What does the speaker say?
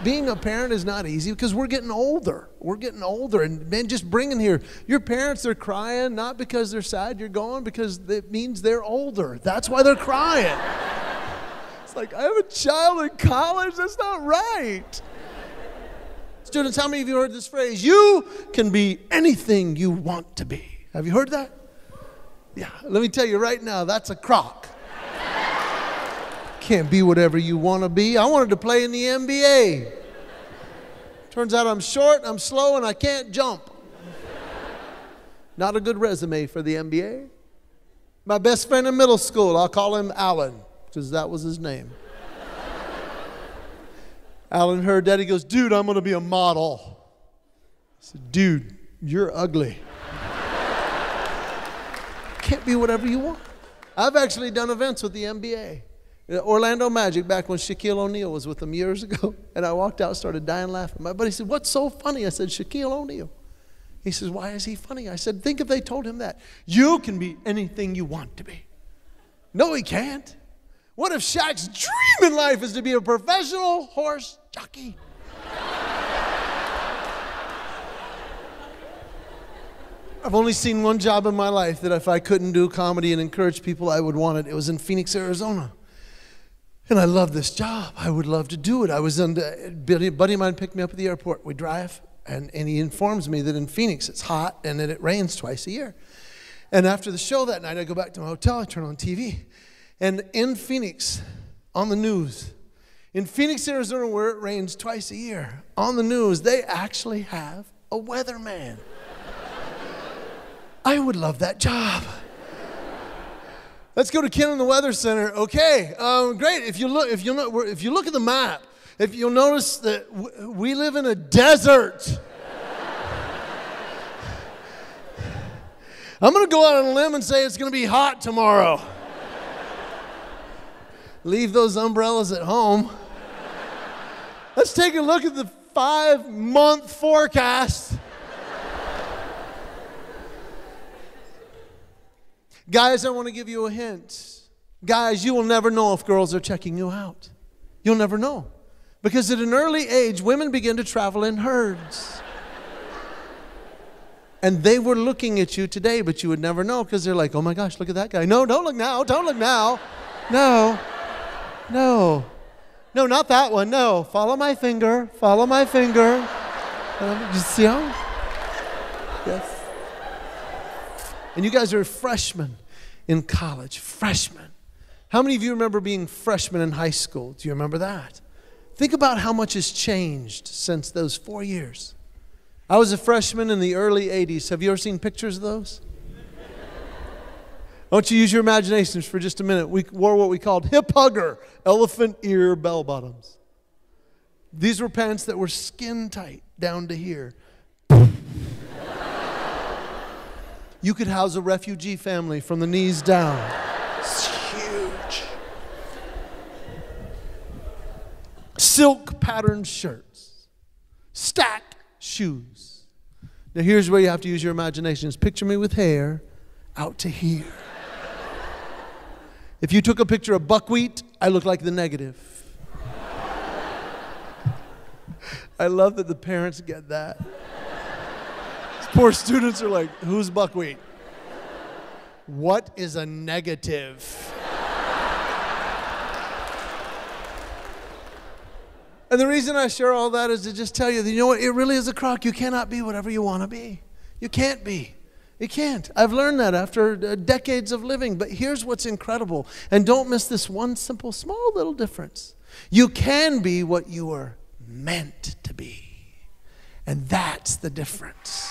Being a parent is not easy because we're getting older. We're getting older. And man, just bringing here, your parents are crying not because they're sad you're gone, because it means they're older. That's why they're crying. It's like, I have a child in college? That's not right. Students, how many of you heard this phrase? You can be anything you want to be. Have you heard that? Yeah, let me tell you right now, that's a crock. Can't be whatever you want to be. I wanted to play in the NBA. Turns out I'm short, I'm slow, and I can't jump. Not a good resume for the NBA. My best friend in middle school, I'll call him Alan, because that was his name. Alan heard that, he goes, dude, I'm going to be a model. I said, dude, you're ugly. Can't be whatever you want. I've actually done events with the NBA. Orlando Magic, back when Shaquille O'Neal was with them years ago, and I walked out, started dying laughing. My buddy said, what's so funny? I said, Shaquille O'Neal. He says, why is he funny? I said, think if they told him that. You can be anything you want to be. No, he can't. What if Shaq's dream in life is to be a professional horse jockey? I've only seen one job in my life that if I couldn't do comedy and encourage people, I would want it. It was in Phoenix, Arizona. And I love this job. I would love to do it. I was a buddy of mine picked me up at the airport. We drive, and he informs me that in Phoenix it's hot and that it rains twice a year. And after the show that night, I go back to my hotel, I turn on TV. And in Phoenix, on the news, in Phoenix, Arizona, where it rains twice a year, on the news, they actually have a weatherman. I would love that job. Let's go to Kenn in the Weather Center. Okay, great. If you look at the map, if you'll notice that we live in a desert. I'm going to go out on a limb and say it's going to be hot tomorrow. Leave those umbrellas at home. Let's take a look at the 5-month forecast. Guys, I want to give you a hint. Guys, you will never know if girls are checking you out. You'll never know. Because at an early age, women begin to travel in herds. And they were looking at you today, but you would never know because they're like, oh my gosh, look at that guy. No, don't look now. Don't look now. No. No. No, not that one. No. Follow my finger. Follow my finger. You see how? Yes. And you guys are freshmen in college. Freshmen. How many of you remember being freshmen in high school? Do you remember that? Think about how much has changed since those 4 years. I was a freshman in the early 80s. Have you ever seen pictures of those? I want you to use your imaginations for just a minute. We wore what we called hip hugger, elephant ear bell bottoms. These were pants that were skin tight down to here. You could house a refugee family from the knees down. It's huge. Silk patterned shirts. Stacked shoes. Now here's where you have to use your imaginations. Picture me with hair out to here. If you took a picture of buckwheat, I look like the negative. I love that the parents get that. These poor students are like, who's buckwheat? What is a negative? And the reason I share all that is to just tell you that, you know what, it really is a crock. You cannot be whatever you want to be. You can't be. You can't. I've learned that after decades of living. But here's what's incredible. And don't miss this one simple, small little difference. You can be what you were meant to be. And that's the difference.